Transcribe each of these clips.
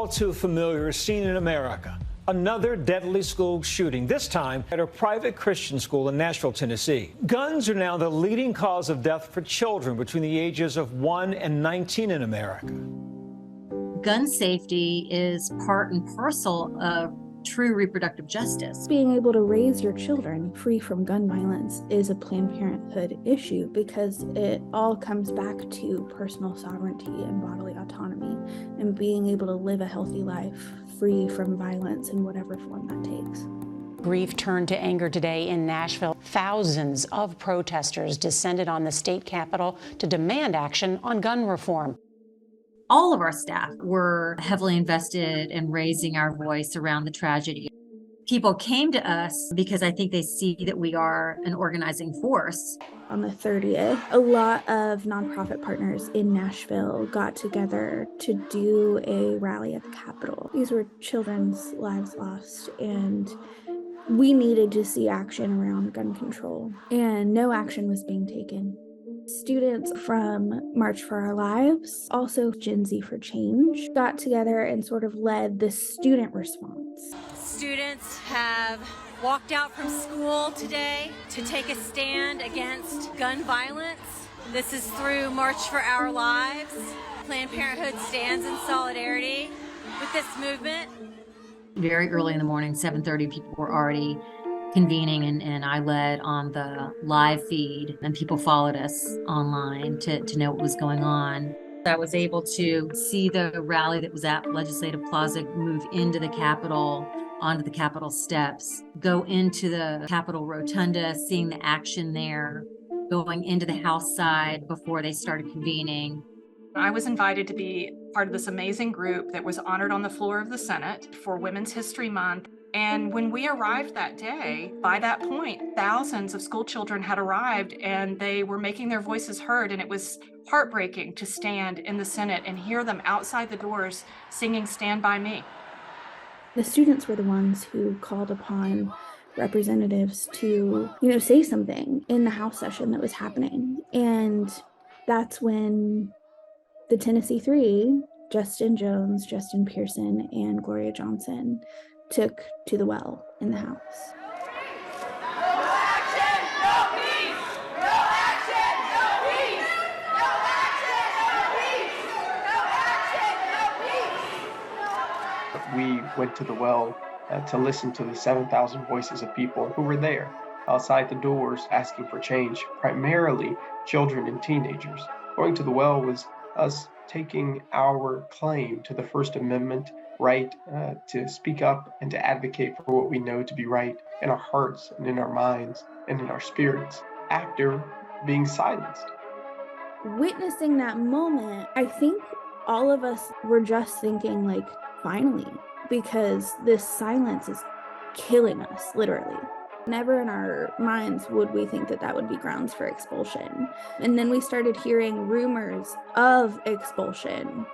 all too familiar scene in America. Another deadly school shooting, this time at a private Christian school in Nashville, Tennessee. Guns are now the leading cause of death for children between the ages of 1 and 19 in America. Gun safety is part and parcel of true reproductive justice. Being able to raise your children free from gun violence is a Planned Parenthood issue because it all comes back to personal sovereignty and bodily autonomy and being able to live a healthy life free from violence in whatever form that takes. Grief turned to anger today in Nashville. Thousands of protesters descended on the state capitol to demand action on gun reform. All of our staff were heavily invested in raising our voice around the tragedy. People came to us because I think they see that we are an organizing force. On the 30th, a lot of nonprofit partners in Nashville got together to do a rally at the Capitol. These were children's lives lost, and we needed to see action around gun control, and no action was being taken. Students from March for Our Lives, also Gen Z for Change, got together and sort of led the student response. Students have walked out from school today to take a stand against gun violence. This is through March for Our Lives. Planned Parenthood stands in solidarity with this movement. Very early in the morning, 7:30, people were already convening, and I led on the live feed, and people followed us online to know what was going on. I was able to see the rally that was at Legislative Plaza move into the Capitol, onto the Capitol steps, go into the Capitol Rotunda, seeing the action there, going into the House side before they started convening. I was invited to be part of this amazing group that was honored on the floor of the Senate for Women's History Month. And when we arrived that day, by that point, thousands of school children had arrived and they were making their voices heard. And it was heartbreaking to stand in the Senate and hear them outside the doors singing "Stand By Me." The students were the ones who called upon representatives to, say something in the House session that was happening. And that's when the Tennessee Three, Justin Jones, Justin Pearson, and Gloria Johnson, took to the well in the House. No action, no peace! No action, no peace! No action, no peace! No action, no peace! We went to the well to listen to the 7,000 voices of people who were there outside the doors asking for change, primarily children and teenagers. Going to the well was us taking our claim to the First Amendment right to speak up and to advocate for what we know to be right in our hearts and in our minds and in our spirits after being silenced. Witnessing that moment, I think all of us were just thinking, like, finally, because this silence is killing us, literally. Never in our minds would we think that that would be grounds for expulsion. And then we started hearing rumors of expulsion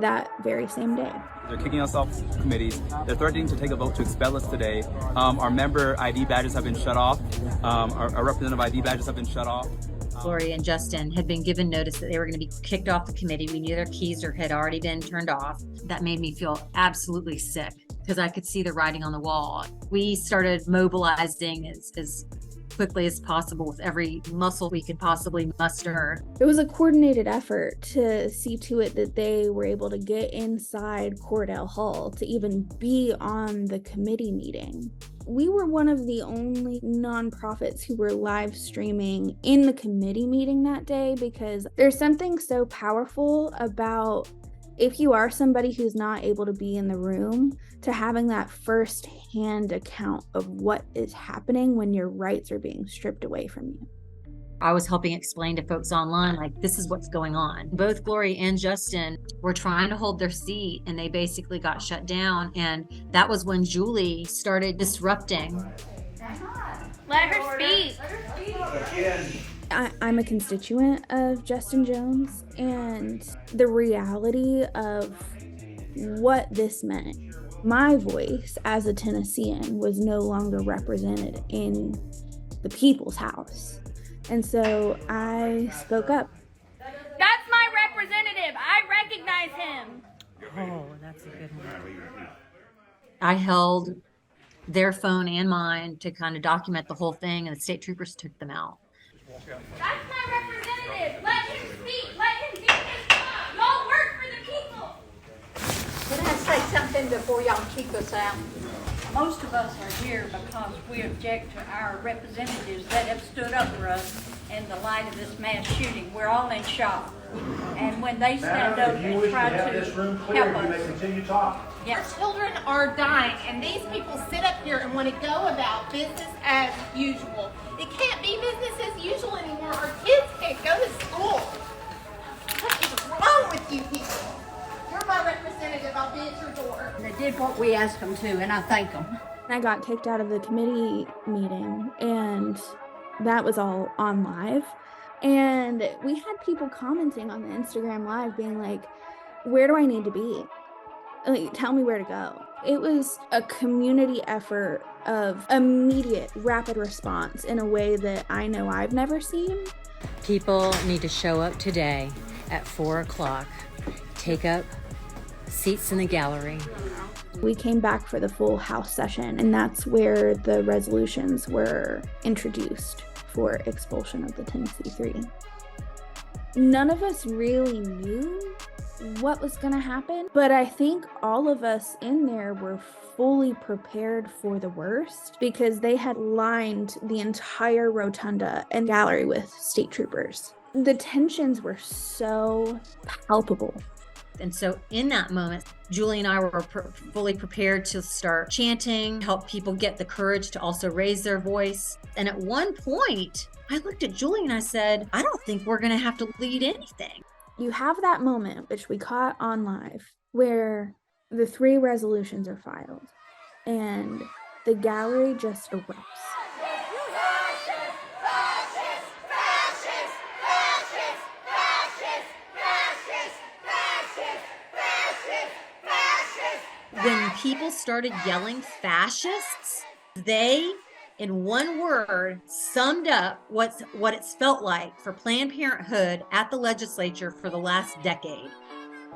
that very same day. They're kicking us off committees. They're threatening to take a vote to expel us today. Our member ID badges have been shut off. Our representative ID badges have been shut off. Gloria and Justin had been given notice that they were going to be kicked off the committee. We knew their keys had already been turned off. That made me feel absolutely sick because I could see the writing on the wall. We started mobilizing as quickly as possible with every muscle we could possibly muster. It was a coordinated effort to see to it that they were able to get inside Cordell Hall to even be on the committee meeting. We were one of the only nonprofits who were live streaming in the committee meeting that day because there's something so powerful about if you are somebody who's not able to be in the room, to having that first-hand account of what is happening when your rights are being stripped away from you. I was helping explain to folks online, like, this is what's going on. Both Gloria and Justin were trying to hold their seat and they basically got shut down. And that was when Julie started disrupting. Let her speak. I'm a constituent of Justin Jones, and the reality of what this meant, my voice as a Tennessean was no longer represented in the people's house. And so I spoke up. That's my representative. I recognize him. Oh, that's That's a good one. I held their phone and mine to kind of document the whole thing, and the state troopers took them out. That's my representative. Let him speak. Let him get his job. Y'all work for the people. Can I say something before y'all kick us out? Most of us are here because we object to our representatives that have stood up for us in the light of this mass shooting. We're all in shock. And when they stand up and try to help us. Continue talking. Yeah. Our children are dying, and these people sit up here and want to go about business as usual. It can't be business as usual anymore. Our kids can't go to school. What is wrong with you people? You're my representative. I'll be at your door. They did what we asked them to, and I thank them. I got kicked out of the committee meeting, and that was all on live. And we had people commenting on the Instagram live being like, where do I need to be? Like, tell me where to go. It was a community effort of immediate, rapid response in a way that I know I've never seen. People need to show up today at 4 o'clock, take up seats in the gallery. We came back for the full House session, and that's where the resolutions were introduced for expulsion of the Tennessee Three. None of us really knew what was going to happen, but I think all of us in there were fully prepared for the worst because they had lined the entire rotunda and gallery with state troopers. The tensions were so palpable. And so in that moment, Julie and I were fully prepared to start chanting, help people get the courage to also raise their voice. And at one point, I looked at Julie and I said, I don't think we're going to have to lead anything. You have that moment, which we caught on live, where the 3 resolutions are filed and the gallery just erupts. When people started yelling fascists, they, in one word, summed up what it's felt like for Planned Parenthood at the legislature for the last decade.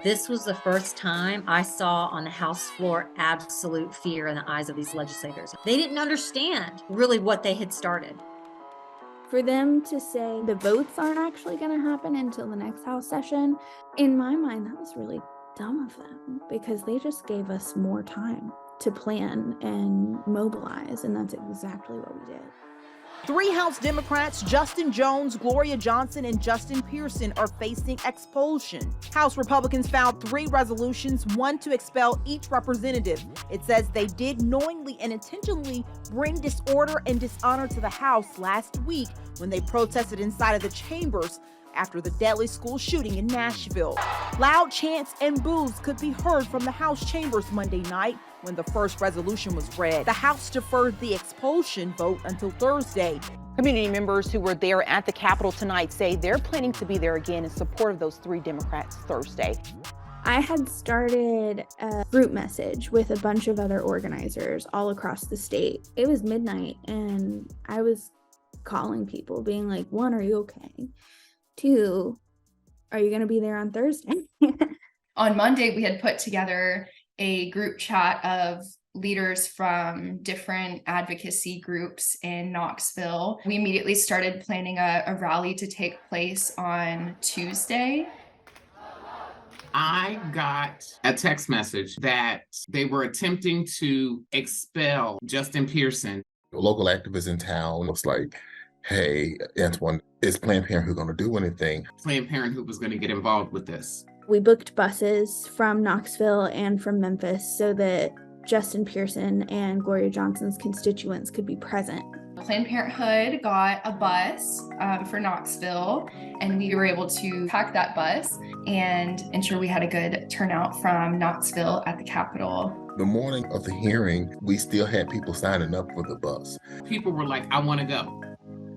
This was the first time I saw on the House floor absolute fear in the eyes of these legislators. They didn't understand really what they had started. For them to say the votes aren't actually going to happen until the next House session, in my mind, that was really dumb of them because they just gave us more time to plan and mobilize, and that's exactly what we did. 3 House Democrats, Justin Jones, Gloria Johnson, and Justin Pearson, are facing expulsion. House Republicans filed 3 resolutions, one to expel each representative. It says they did knowingly and intentionally bring disorder and dishonor to the House last week when they protested inside of the chambers after the deadly school shooting in Nashville. Loud chants and boos could be heard from the House chambers Monday night when the first resolution was read. The House deferred the expulsion vote until Thursday. Community members who were there at the Capitol tonight say they're planning to be there again in support of those 3 Democrats Thursday. I had started a group message with a bunch of other organizers all across the state. It was midnight and I was calling people being like, 1, are you okay? 2, are you going to be there on Thursday? On Monday, we had put together a group chat of leaders from different advocacy groups in Knoxville. We immediately started planning a rally to take place on Tuesday. I got a text message that they were attempting to expel Justin Pearson. A local activist in town was like, hey, Antoine, is Planned Parenthood going to do anything? Planned Parenthood was going to get involved with this. We booked buses from Knoxville and from Memphis so that Justin Pearson and Gloria Johnson's constituents could be present. Planned Parenthood got a bus for Knoxville, and we were able to pack that bus and ensure we had a good turnout from Knoxville at the Capitol. The morning of the hearing, we still had people signing up for the bus. People were like, I want to go.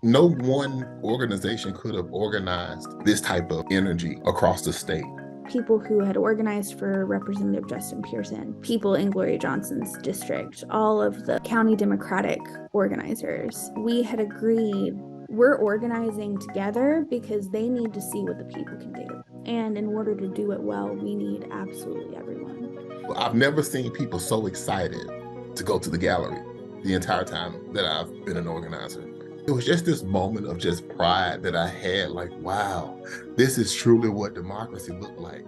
No one organization could have organized this type of energy across the state. People who had organized for Representative Justin Pearson, people in Gloria Johnson's district, all of the county Democratic organizers, we had agreed we're organizing together because they need to see what the people can do. And in order to do it well, we need absolutely everyone. I've never seen people so excited to go to the gallery the entire time that I've been an organizer. It was just this moment of just pride that I had, like, wow, this is truly what democracy looked like.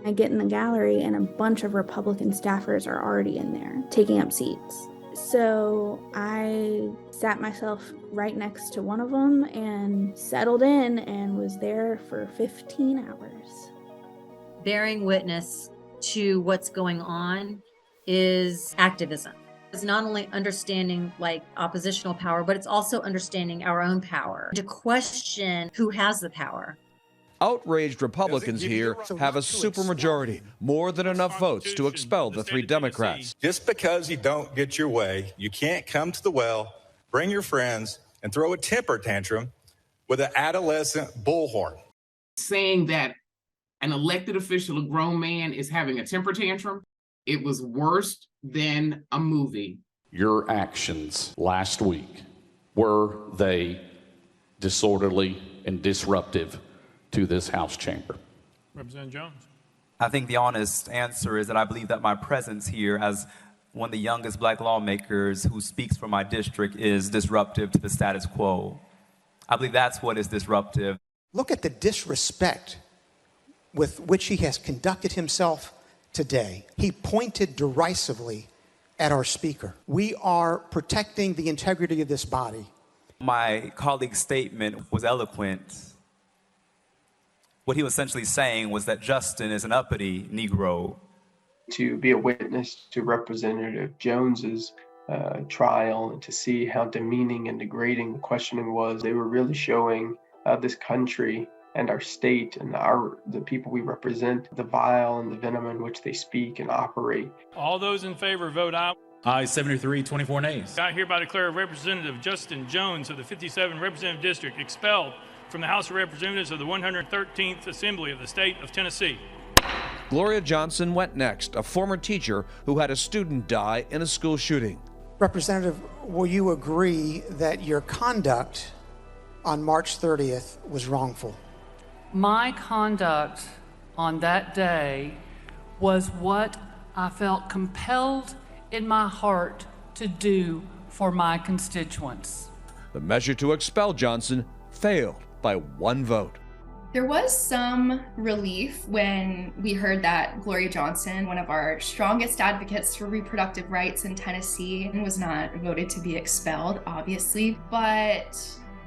I get in the gallery and a bunch of Republican staffers are already in there taking up seats. So I sat myself right next to one of them and settled in and was there for 15 hours. Bearing witness to what's going on is activism. It's not only understanding like oppositional power, but it's also understanding our own power, to question who has the power. Outraged Republicans here have a supermajority, more than enough votes to expel the 3 Democrats. Just because you don't get your way, you can't come to the well, bring your friends, and throw a temper tantrum with an adolescent bullhorn. Saying that an elected official, a grown man, is having a temper tantrum, it was worse than a movie. Your actions last week, were they disorderly and disruptive to this House chamber? Representative Jones. I think the honest answer is that I believe that my presence here as one of the youngest Black lawmakers who speaks for my district is disruptive to the status quo. I believe that's what is disruptive. Look at the disrespect with which he has conducted himself today. He pointed derisively at our speaker. We are protecting the integrity of this body. My colleague's statement was eloquent. What he was essentially saying was that Justin is an uppity Negro. To be a witness to Representative Jones's trial and to see how demeaning and degrading the questioning was, they were really showing this country and our state and the people we represent, the vile and the venom in which they speak and operate. All those in favor vote aye. Aye, 73, 24 nays. I hereby declare Representative Justin Jones of the 57th Representative District expelled from the House of Representatives of the 113th Assembly of the State of Tennessee. Gloria Johnson went next, a former teacher who had a student die in a school shooting. Representative, will you agree that your conduct on March 30th was wrongful? My conduct on that day was what I felt compelled in my heart to do for my constituents. The measure to expel Johnson failed by 1 vote. There was some relief when we heard that Gloria Johnson, one of our strongest advocates for reproductive rights in Tennessee, was not voted to be expelled, obviously. But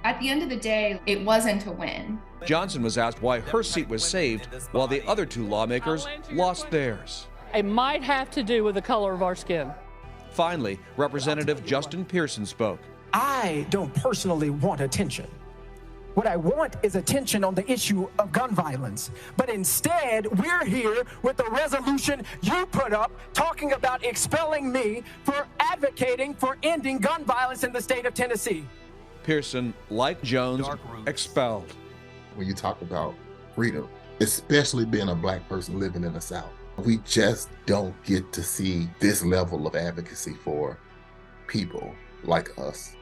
at the end of the day, it wasn't a win. Johnson was asked why her seat was saved while the other 2 lawmakers lost theirs. It might have to do with the color of our skin. Finally, Representative Justin Pearson spoke. I don't personally want attention. What I want is attention on the issue of gun violence. But instead, we're here with a resolution you put up talking about expelling me for advocating for ending gun violence in the state of Tennessee. Pearson, like Jones, expelled. When you talk about freedom, especially being a Black person living in the South, we just don't get to see this level of advocacy for people like us,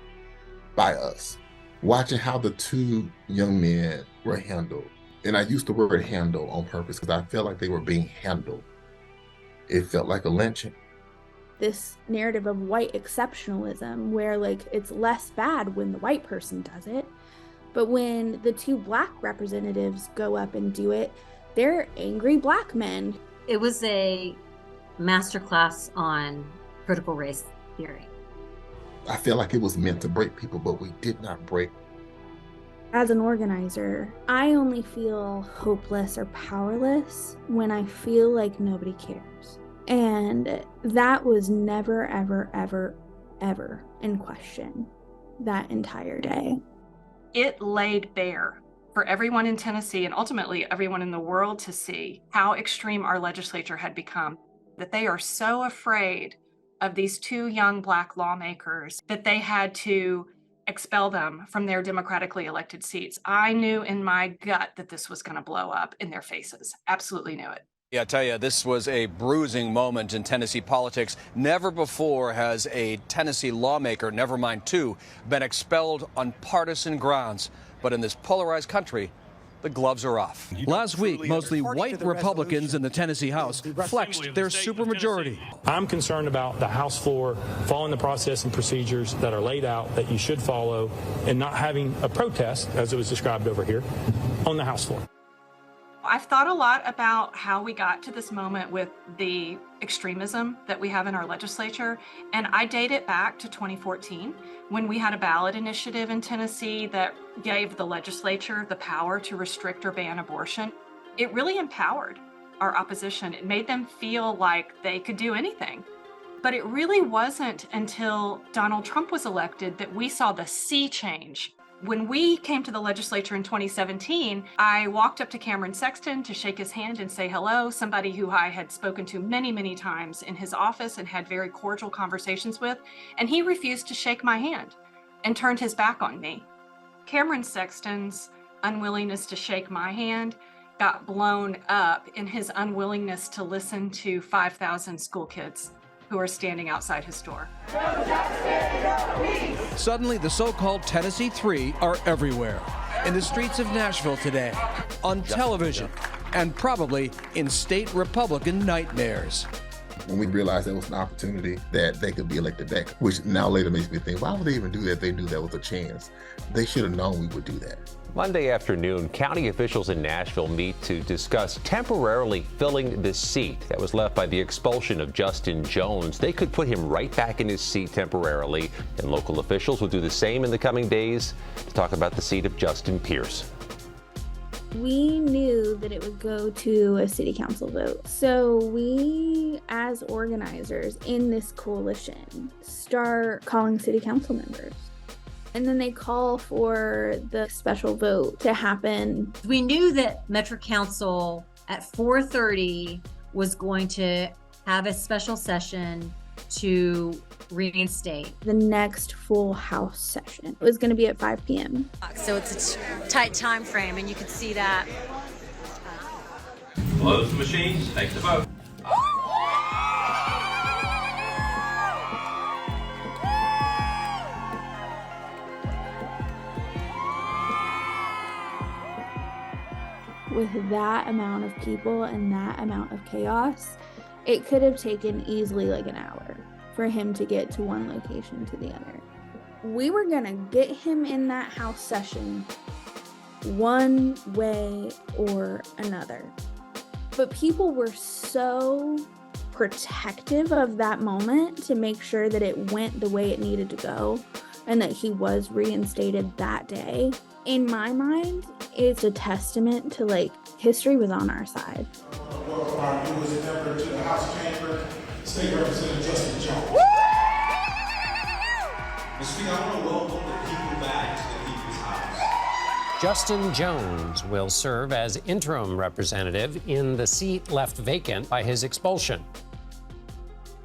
by us. Watching how the 2 young men were handled, and I used the word handle on purpose because I felt like they were being handled. It felt like a lynching. This narrative of white exceptionalism where like it's less bad when the white person does it, but when the 2 Black representatives go up and do it, they're angry Black men. It was a masterclass on critical race theory. I feel like it was meant to break people, but we did not break. As an organizer, I only feel hopeless or powerless when I feel like nobody cares. And that was never, ever, ever, ever in question that entire day. It laid bare for everyone in Tennessee and ultimately everyone in the world to see how extreme our legislature had become, that they are so afraid of these 2 young Black lawmakers that they had to expel them from their democratically elected seats. I knew in my gut that this was going to blow up in their faces. Absolutely knew it. Yeah, I tell you, this was a bruising moment in Tennessee politics. Never before has a Tennessee lawmaker, never mind 2, been expelled on partisan grounds. But in this polarized country, the gloves are off. Last week, mostly white Republicans in the Tennessee House flexed their supermajority. I'm concerned about the House floor following the process and procedures that are laid out that you should follow and not having a protest, as it was described over here, on the House floor. I've thought a lot about how we got to this moment with the extremism that we have in our legislature, and I date it back to 2014 when we had a ballot initiative in Tennessee that gave the legislature the power to restrict or ban abortion. It really empowered our opposition. It made them feel like they could do anything. But it really wasn't until Donald Trump was elected that we saw the sea change. When we came to the legislature in 2017, I walked up to Cameron Sexton to shake his hand and say hello, somebody who I had spoken to many, many times in his office and had very cordial conversations with, and he refused to shake my hand and turned his back on me. Cameron Sexton's unwillingness to shake my hand got blown up in his unwillingness to listen to 5,000 school kids who are standing outside his door. Suddenly, the so-called Tennessee Three are everywhere. In the streets of Nashville today, on television, and probably in state Republican nightmares. When we realized there was an opportunity that they could be elected back, which now later makes me think, why would they even do that if they knew there was a chance? They should have known we would do that. Monday afternoon, county officials in Nashville meet to discuss temporarily filling the seat that was left by the expulsion of Justin Jones. They could put him right back in his seat temporarily, and local officials will do the same in the coming days to talk about the seat of Justin Pierce. We knew that it would go to a city council vote. So we, as organizers in this coalition, start calling city council members. And then they call for the special vote to happen. We knew that Metro Council at 4:30 was going to have a special session to reinstate. The next full House session was going to be at 5 p.m. So it's a tight time frame, and you can see that. Close the machines, take the vote. With that amount of people and that amount of chaos, it could have taken easily like an hour for him to get to one location to the other. We were gonna get him in that House session one way or another. But people were so protective of that moment to make sure that it went the way it needed to go and that he was reinstated that day. In my mind, it's a testament to like history was on our side. Welcome our newest member to the House Chamber, State Representative Justin Jones. Mr. Speaker, I want to welcome the people back to the People's House. Justin Jones will serve as interim representative in the seat left vacant by his expulsion.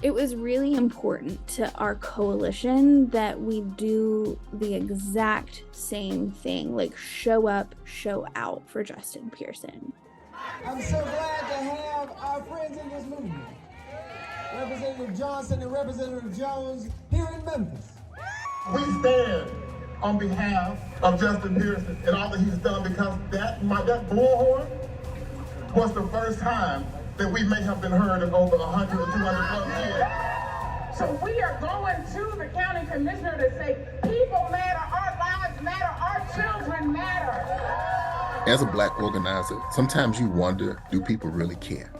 It was really important to our coalition that we do the exact same thing, like show up, show out for Justin Pearson. I'm so glad to have our friends in this movement, Representative Johnson and Representative Jones, here in Memphis. We stand on behalf of Justin Pearson and all that he's done, because that bullhorn was the first time that we may have been heard in over 100 or 200 plus years. So we are going to the county commissioner to say, people matter, our lives matter, our children matter. As a Black organizer, sometimes you wonder, do people really care?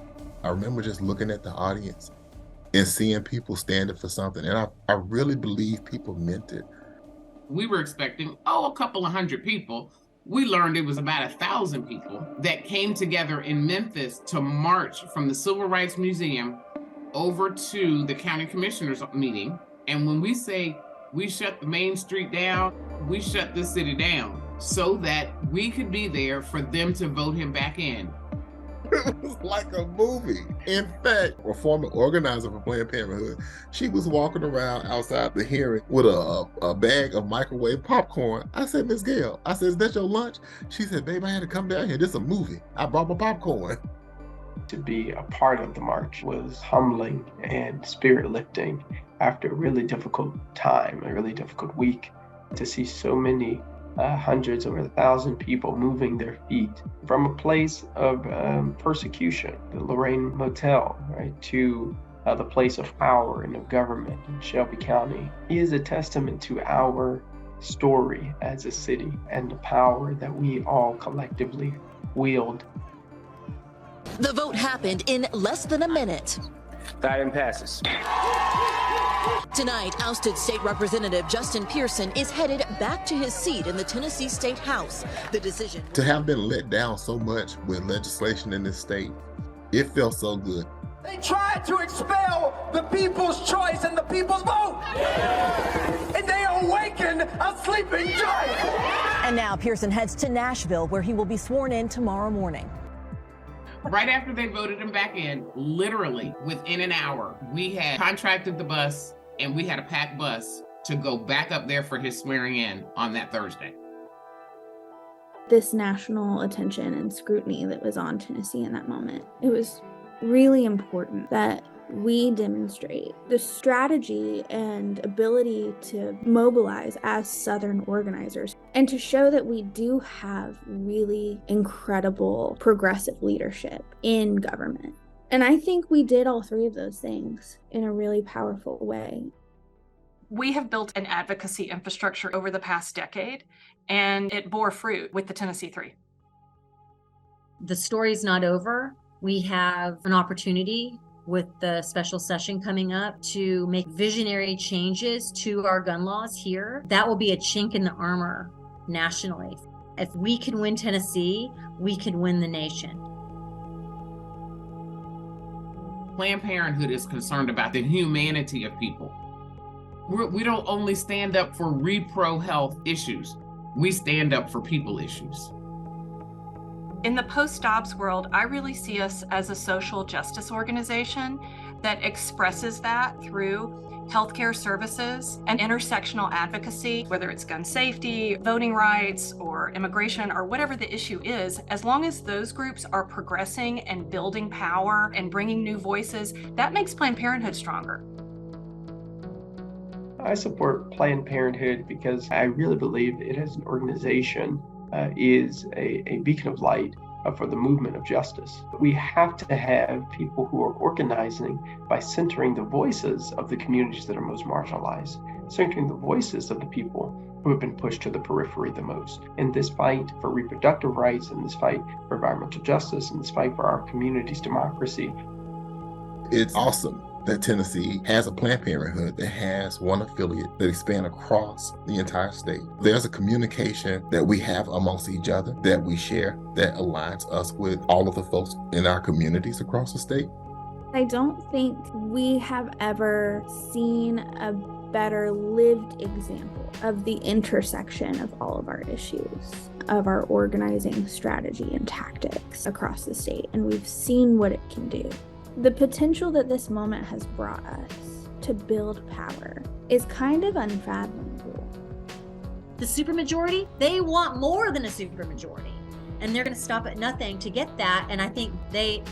I remember just looking at the audience and seeing people standing for something, and I really believe people meant it. We were expecting, a couple of hundred people. We learned it was about 1,000 people that came together in Memphis to march from the Civil Rights Museum over to the county commissioners meeting. And when we say we shut the main street down, we shut the city down so that we could be there for them to vote him back in. It was like a movie. In fact, a former organizer for Planned Parenthood, she was walking around outside the hearing with a bag of microwave popcorn. I said, Miss Gail, I said, is that your lunch? She said, babe, I had to come down here. This is a movie. I brought my popcorn. To be a part of the march was humbling and spirit lifting after a really difficult time, a really difficult week. To see so many hundreds, over 1,000 people moving their feet from a place of persecution, the Lorraine Motel, right, to the place of power and of government in Shelby County. He is a testament to our story as a city and the power that we all collectively wield. The vote happened in less than a minute. The item passes. Tonight, ousted State Representative Justin Pearson is headed back to his seat in the Tennessee State House. The decision To have been let down so much with legislation in this state, it felt so good. They tried to expel the people's choice and the people's vote. And they awakened a sleeping giant. And now Pearson heads to Nashville, where he will be sworn in tomorrow morning. Right after they voted him back in, literally within an hour, we had contracted the bus and we had a packed bus to go back up there for his swearing in on that Thursday. This national attention and scrutiny that was on Tennessee in that moment, it was really important that we demonstrate the strategy and ability to mobilize as Southern organizers and to show that we do have really incredible progressive leadership in government. And I think we did all three of those things in a really powerful way. We have built an advocacy infrastructure over the past decade, and it bore fruit with the Tennessee 3. The story's not over. We have an opportunity with the special session coming up to make visionary changes to our gun laws here. That will be a chink in the armor nationally. If we can win Tennessee, we can win the nation. Planned Parenthood is concerned about the humanity of people. We don't only stand up for repro health issues, we stand up for people issues. In the post-Dobbs world, I really see us as a social justice organization that expresses that through healthcare services and intersectional advocacy, whether it's gun safety, voting rights, or immigration, or whatever the issue is. As long as those groups are progressing and building power and bringing new voices, that makes Planned Parenthood stronger. I support Planned Parenthood because I really believe it as an organization is a beacon of light for the movement of justice. We have to have people who are organizing by centering the voices of the communities that are most marginalized, centering the voices of the people who have been pushed to the periphery the most. In this fight for reproductive rights, in this fight for environmental justice, in this fight for our community's democracy. It's awesome that Tennessee has a Planned Parenthood that has one affiliate that expands across the entire state. There's a communication that we have amongst each other that we share that aligns us with all of the folks in our communities across the state. I don't think we have ever seen a better lived example of the intersection of all of our issues, of our organizing strategy and tactics across the state, and we've seen what it can do. The potential that this moment has brought us to build power is kind of unfathomable. The supermajority, they want more than a supermajority, and they're going to stop at nothing to get that. And I think they,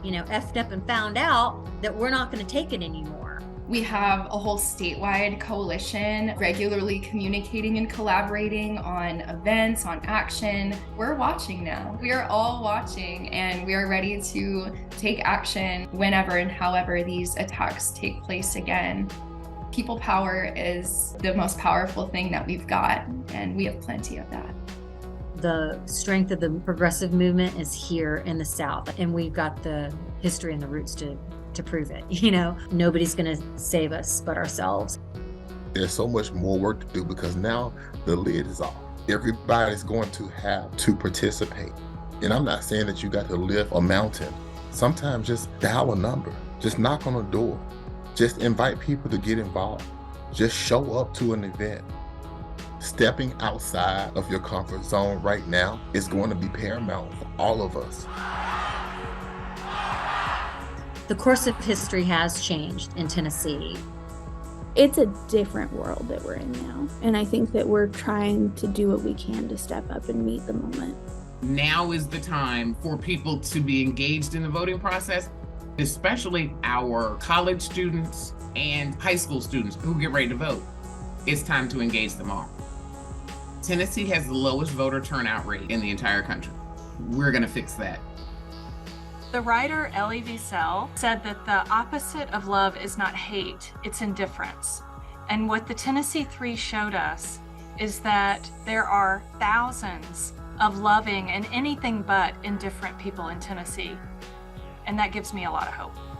effed up and found out that we're not going to take it anymore. We have a whole statewide coalition regularly communicating and collaborating on events, on action. We're watching now. We are all watching, and we are ready to take action whenever and however these attacks take place again. People power is the most powerful thing that we've got, and we have plenty of that. The strength of the progressive movement is here in the South, and we've got the history and the roots to prove it. Nobody's going to save us but ourselves. There's so much more work to do because now the lid is off. Everybody's going to have to participate. And I'm not saying that you got to lift a mountain. Sometimes just dial a number, just knock on a door, just invite people to get involved, just show up to an event. Stepping outside of your comfort zone right now is going to be paramount for all of us. The course of history has changed in Tennessee. It's a different world that we're in now, and I think that we're trying to do what we can to step up and meet the moment. Now is the time for people to be engaged in the voting process, especially our college students and high school students who get ready to vote. It's time to engage them all. Tennessee has the lowest voter turnout rate in the entire country. We're going to fix that. The writer Elie Wiesel said that the opposite of love is not hate, it's indifference. And what the Tennessee Three showed us is that there are thousands of loving and anything but indifferent people in Tennessee. And that gives me a lot of hope.